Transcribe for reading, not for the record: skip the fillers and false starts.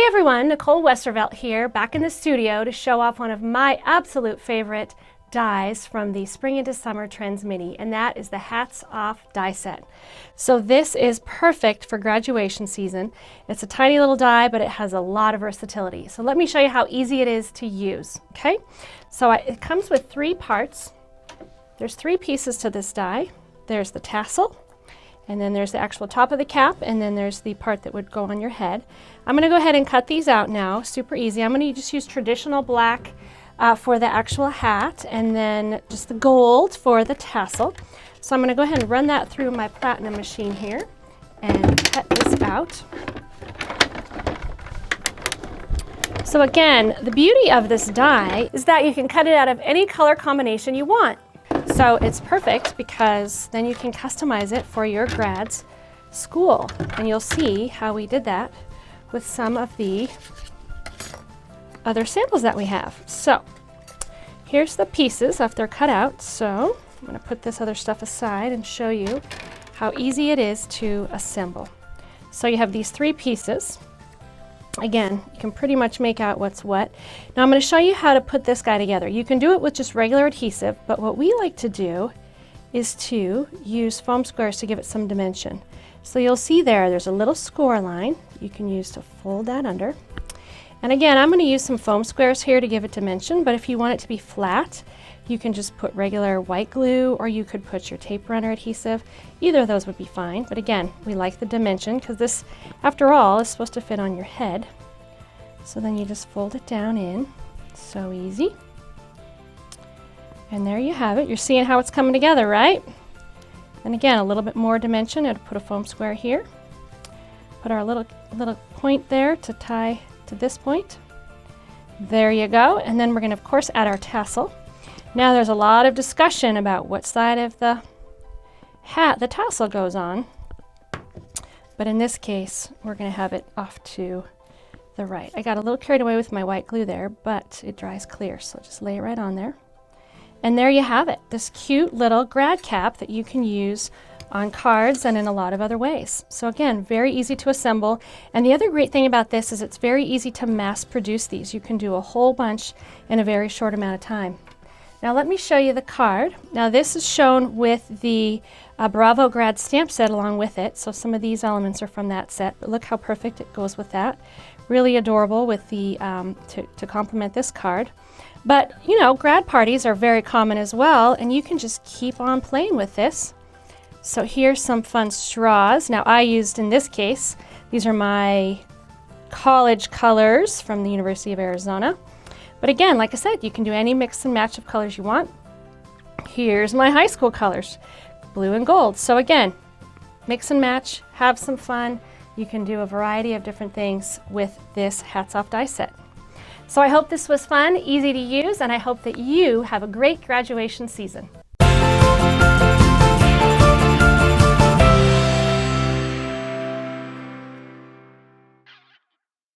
everyone, Nicole Westervelt here, back in the studio to show off one of my absolute favorite dies from the Spring into Summer Trends Mini, and that is the Hats Off die set. So this is perfect for graduation season. It's a tiny little die, but it has a lot of versatility. So let me show you how easy it is to use, okay? So it comes with 3 parts. There's 3 pieces to this die. There's the tassel, and then there's the actual top of the cap, and then there's the part that would go on your head. I'm going to go ahead and cut these out now, super easy. I'm going to just use traditional black for the actual hat, and then just the gold for the tassel. So I'm going to go ahead and run that through my platinum machine here and cut this out. So again, the beauty of this die is that you can cut it out of any color combination you want. So it's perfect because then you can customize it for your grad's school. And you'll see how we did that with some of the other samples that we have. So here's the pieces after they're cut out. So I'm going to put this other stuff aside and show you how easy it is to assemble. So you have these 3 pieces. Again, you can pretty much make out what's what. Now I'm going to show you how to put this guy together. You can do it with just regular adhesive, but what we like to do is to use foam squares to give it some dimension. So you'll see there's a little score line you can use to fold that under. And again, I'm going to use some foam squares here to give it dimension, but if you want it to be flat, you can just put regular white glue, or you could put your tape runner adhesive. Either of those would be fine, but again, we like the dimension because this, after all, is supposed to fit on your head. So then you just fold it down in, so easy. And there you have it. You're seeing how it's coming together, right? And again, a little bit more dimension. I'd put a foam square here. Put our little point there to tie to this point. There you go. And then we're going to, of course, add our tassel. Now there's a lot of discussion about what side of the hat the tassel goes on, but in this case we're going to have it off to the right. I got a little carried away with my white glue there, but it dries clear, so just lay it right on there. And there you have it, this cute little grad cap that you can use on cards and in a lot of other ways. So again, very easy to assemble. And the other great thing about this is it's very easy to mass produce these. You can do a whole bunch in a very short amount of time. Now let me show you the card. Now this is shown with the Bravo Grad stamp set along with it. So some of these elements are from that set, but look how perfect it goes with that. Really adorable with the to complement this card. But you know, grad parties are very common as well, and you can just keep on playing with this. So here's some fun straws. Now I used, in this case, these are my college colors from the University of Arizona. But again, like I said, you can do any mix and match of colors you want. Here's my high school colors, blue and gold. So again, mix and match, have some fun. You can do a variety of different things with this Hats Off die set. So I hope this was fun, easy to use, and I hope that you have a great graduation season.